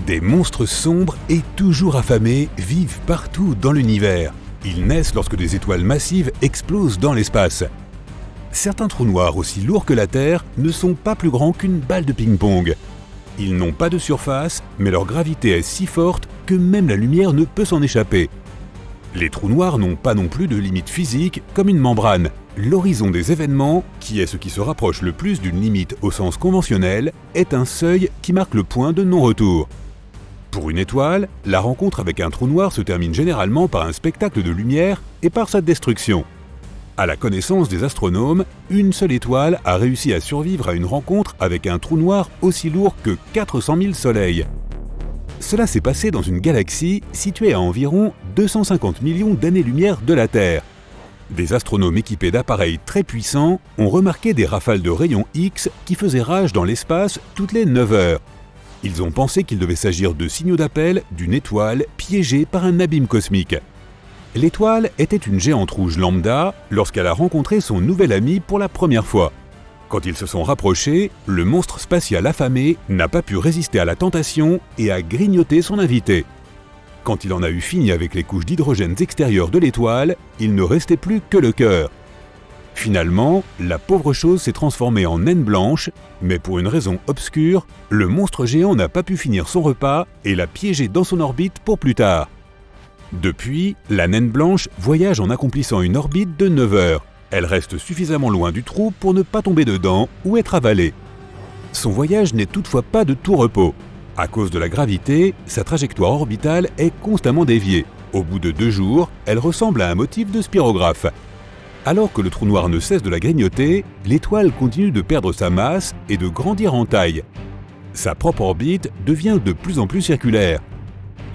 Des monstres sombres et toujours affamés vivent partout dans l'univers. Ils naissent lorsque des étoiles massives explosent dans l'espace. Certains trous noirs aussi lourds que la Terre ne sont pas plus grands qu'une balle de ping-pong. Ils n'ont pas de surface, mais leur gravité est si forte que même la lumière ne peut s'en échapper. Les trous noirs n'ont pas non plus de limite physique comme une membrane. L'horizon des événements, qui est ce qui se rapproche le plus d'une limite au sens conventionnel, est un seuil qui marque le point de non-retour. Pour une étoile, la rencontre avec un trou noir se termine généralement par un spectacle de lumière et par sa destruction. À la connaissance des astronomes, une seule étoile a réussi à survivre à une rencontre avec un trou noir aussi lourd que 400 000 soleils. Cela s'est passé dans une galaxie située à environ 250 millions d'années-lumière de la Terre. Des astronomes équipés d'appareils très puissants ont remarqué des rafales de rayons X qui faisaient rage dans l'espace toutes les 9 heures. Ils ont pensé qu'il devait s'agir de signaux d'appel d'une étoile piégée par un abîme cosmique. L'étoile était une géante rouge lambda lorsqu'elle a rencontré son nouvel ami pour la première fois. Quand ils se sont rapprochés, le monstre spatial affamé n'a pas pu résister à la tentation et a grignoté son invité. Quand il en a eu fini avec les couches d'hydrogène extérieures de l'étoile, il ne restait plus que le cœur. Finalement, la pauvre chose s'est transformée en naine blanche, mais pour une raison obscure, le monstre géant n'a pas pu finir son repas et l'a piégé dans son orbite pour plus tard. Depuis, la naine blanche voyage en accomplissant une orbite de 9 heures. Elle reste suffisamment loin du trou pour ne pas tomber dedans ou être avalée. Son voyage n'est toutefois pas de tout repos. À cause de la gravité, sa trajectoire orbitale est constamment déviée. Au bout de 2 jours, elle ressemble à un motif de spirographe. Alors que le trou noir ne cesse de la grignoter, l'étoile continue de perdre sa masse et de grandir en taille. Sa propre orbite devient de plus en plus circulaire.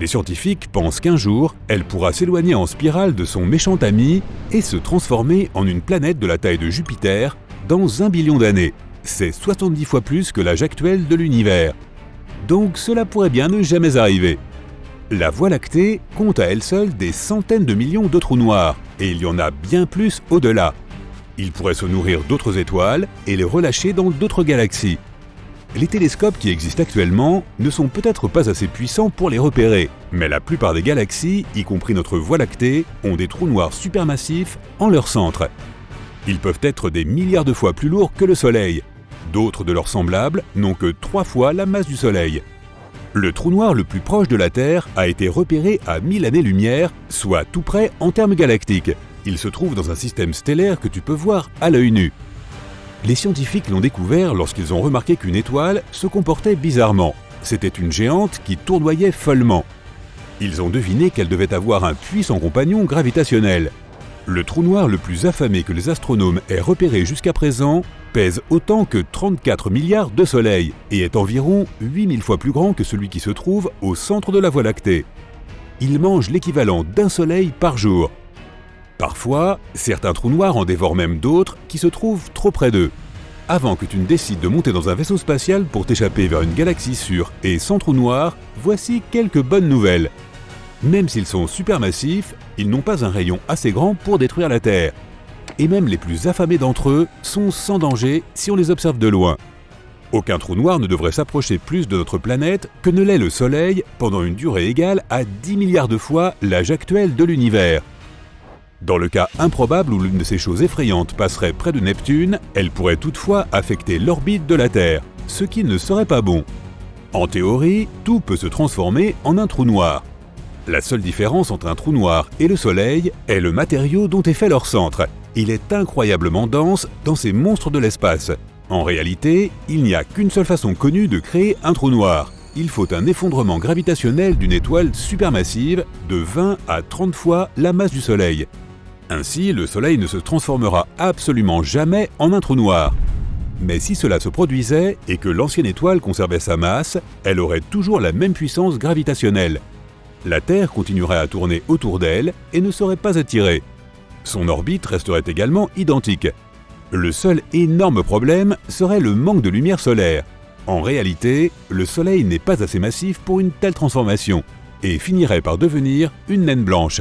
Les scientifiques pensent qu'un jour, elle pourra s'éloigner en spirale de son méchant ami et se transformer en une planète de la taille de Jupiter dans 1 billion d'années. C'est 70 fois plus que l'âge actuel de l'univers. Donc cela pourrait bien ne jamais arriver. La Voie lactée compte à elle seule des centaines de millions de trous noirs, et il y en a bien plus au-delà. Ils pourraient se nourrir d'autres étoiles et les relâcher dans d'autres galaxies. Les télescopes qui existent actuellement ne sont peut-être pas assez puissants pour les repérer, mais la plupart des galaxies, y compris notre Voie lactée, ont des trous noirs supermassifs en leur centre. Ils peuvent être des milliards de fois plus lourds que le Soleil. D'autres de leurs semblables n'ont que 3 fois la masse du Soleil. Le trou noir le plus proche de la Terre a été repéré à 1000 années-lumière, soit tout près en termes galactiques. Il se trouve dans un système stellaire que tu peux voir à l'œil nu. Les scientifiques l'ont découvert lorsqu'ils ont remarqué qu'une étoile se comportait bizarrement. C'était une géante qui tournoyait follement. Ils ont deviné qu'elle devait avoir un puissant compagnon gravitationnel. Le trou noir le plus affamé que les astronomes aient repéré jusqu'à présent pèse autant que 34 milliards de soleils et est environ 8000 fois plus grand que celui qui se trouve au centre de la Voie lactée. Il mange l'équivalent d'un soleil par jour. Parfois, certains trous noirs en dévorent même d'autres qui se trouvent trop près d'eux. Avant que tu ne décides de monter dans un vaisseau spatial pour t'échapper vers une galaxie sûre et sans trou noir, voici quelques bonnes nouvelles. Même s'ils sont supermassifs, ils n'ont pas un rayon assez grand pour détruire la Terre. Et même les plus affamés d'entre eux sont sans danger si on les observe de loin. Aucun trou noir ne devrait s'approcher plus de notre planète que ne l'est le Soleil pendant une durée égale à 10 milliards de fois l'âge actuel de l'univers. Dans le cas improbable où l'une de ces choses effrayantes passerait près de Neptune, elle pourrait toutefois affecter l'orbite de la Terre, ce qui ne serait pas bon. En théorie, tout peut se transformer en un trou noir. La seule différence entre un trou noir et le Soleil est le matériau dont est fait leur centre. Il est incroyablement dense dans ces monstres de l'espace. En réalité, il n'y a qu'une seule façon connue de créer un trou noir. Il faut un effondrement gravitationnel d'une étoile supermassive de 20 à 30 fois la masse du Soleil. Ainsi, le Soleil ne se transformera absolument jamais en un trou noir. Mais si cela se produisait et que l'ancienne étoile conservait sa masse, elle aurait toujours la même puissance gravitationnelle. La Terre continuerait à tourner autour d'elle et ne serait pas attirée. Son orbite resterait également identique. Le seul énorme problème serait le manque de lumière solaire. En réalité, le Soleil n'est pas assez massif pour une telle transformation et finirait par devenir une naine blanche.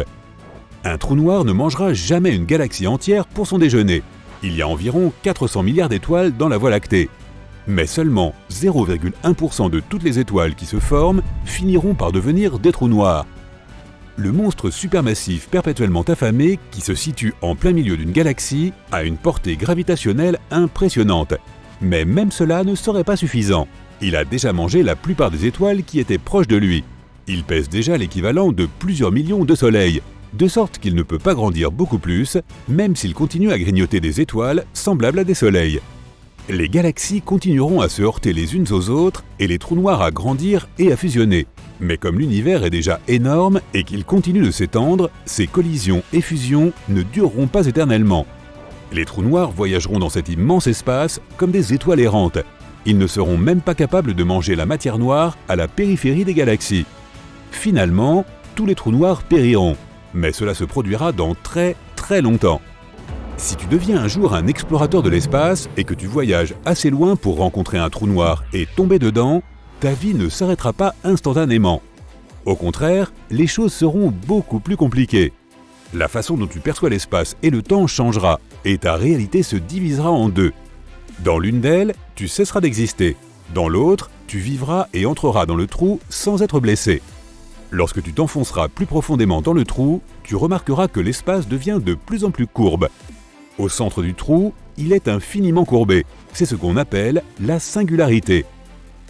Un trou noir ne mangera jamais une galaxie entière pour son déjeuner. Il y a environ 400 milliards d'étoiles dans la Voie lactée. Mais seulement 0,1% de toutes les étoiles qui se forment finiront par devenir des trous noirs. Le monstre supermassif perpétuellement affamé, qui se situe en plein milieu d'une galaxie, a une portée gravitationnelle impressionnante. Mais même cela ne serait pas suffisant. Il a déjà mangé la plupart des étoiles qui étaient proches de lui. Il pèse déjà l'équivalent de plusieurs millions de soleils, de sorte qu'il ne peut pas grandir beaucoup plus, même s'il continue à grignoter des étoiles semblables à des soleils. Les galaxies continueront à se heurter les unes aux autres et les trous noirs à grandir et à fusionner. Mais comme l'univers est déjà énorme et qu'il continue de s'étendre, ces collisions et fusions ne dureront pas éternellement. Les trous noirs voyageront dans cet immense espace comme des étoiles errantes. Ils ne seront même pas capables de manger la matière noire à la périphérie des galaxies. Finalement, tous les trous noirs périront, mais cela se produira dans très longtemps. Si tu deviens un jour un explorateur de l'espace et que tu voyages assez loin pour rencontrer un trou noir et tomber dedans, ta vie ne s'arrêtera pas instantanément. Au contraire, les choses seront beaucoup plus compliquées. La façon dont tu perçois l'espace et le temps changera, et ta réalité se divisera en deux. Dans l'une d'elles, tu cesseras d'exister. Dans l'autre, tu vivras et entreras dans le trou sans être blessé. Lorsque tu t'enfonceras plus profondément dans le trou, tu remarqueras que l'espace devient de plus en plus courbe. Au centre du trou, il est infiniment courbé. C'est ce qu'on appelle la singularité.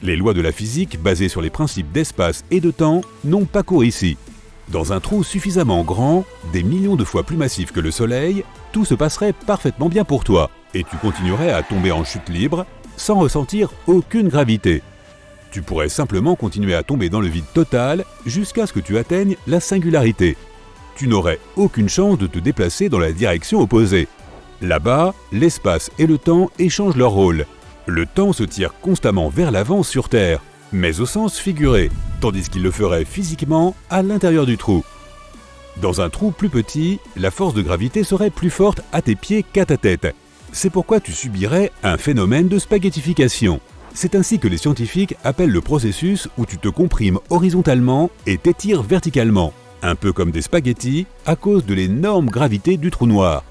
Les lois de la physique, basées sur les principes d'espace et de temps, n'ont pas cours ici. Dans un trou suffisamment grand, des millions de fois plus massif que le Soleil, tout se passerait parfaitement bien pour toi, et tu continuerais à tomber en chute libre, sans ressentir aucune gravité. Tu pourrais simplement continuer à tomber dans le vide total jusqu'à ce que tu atteignes la singularité. Tu n'aurais aucune chance de te déplacer dans la direction opposée. Là-bas, l'espace et le temps échangent leur rôle. Le temps se tire constamment vers l'avant sur Terre, mais au sens figuré, tandis qu'il le ferait physiquement à l'intérieur du trou. Dans un trou plus petit, la force de gravité serait plus forte à tes pieds qu'à ta tête. C'est pourquoi tu subirais un phénomène de spaghettification. C'est ainsi que les scientifiques appellent le processus où tu te comprimes horizontalement et t'étires verticalement, un peu comme des spaghettis à cause de l'énorme gravité du trou noir.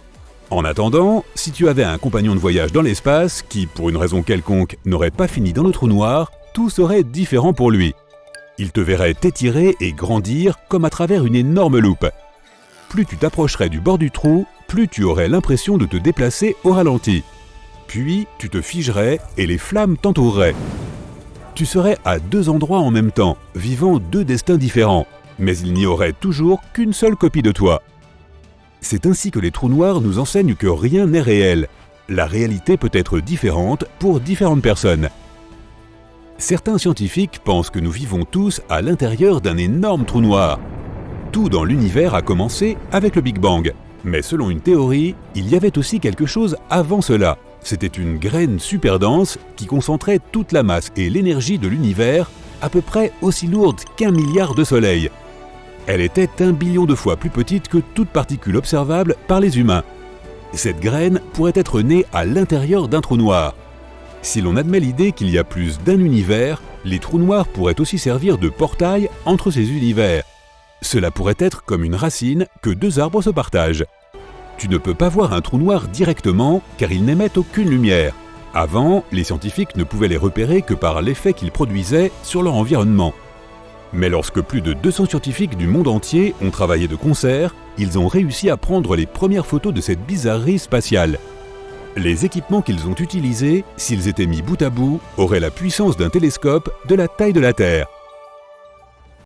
En attendant, si tu avais un compagnon de voyage dans l'espace qui, pour une raison quelconque, n'aurait pas fini dans le trou noir, tout serait différent pour lui. Il te verrait t'étirer et grandir comme à travers une énorme loupe. Plus tu t'approcherais du bord du trou, plus tu aurais l'impression de te déplacer au ralenti. Puis tu te figerais et les flammes t'entoureraient. Tu serais à deux endroits en même temps, vivant deux destins différents, mais il n'y aurait toujours qu'une seule copie de toi. C'est ainsi que les trous noirs nous enseignent que rien n'est réel. La réalité peut être différente pour différentes personnes. Certains scientifiques pensent que nous vivons tous à l'intérieur d'un énorme trou noir. Tout dans l'univers a commencé avec le Big Bang. Mais selon une théorie, il y avait aussi quelque chose avant cela. C'était une graine super dense qui concentrait toute la masse et l'énergie de l'univers, à peu près aussi lourde qu'1 milliard de soleils. Elle était 1 billion de fois plus petite que toute particule observable par les humains. Cette graine pourrait être née à l'intérieur d'un trou noir. Si l'on admet l'idée qu'il y a plus d'un univers, les trous noirs pourraient aussi servir de portail entre ces univers. Cela pourrait être comme une racine que deux arbres se partagent. Tu ne peux pas voir un trou noir directement car ils n'émettent aucune lumière. Avant, les scientifiques ne pouvaient les repérer que par l'effet qu'ils produisaient sur leur environnement. Mais lorsque plus de 200 scientifiques du monde entier ont travaillé de concert, ils ont réussi à prendre les premières photos de cette bizarrerie spatiale. Les équipements qu'ils ont utilisés, s'ils étaient mis bout à bout, auraient la puissance d'un télescope de la taille de la Terre.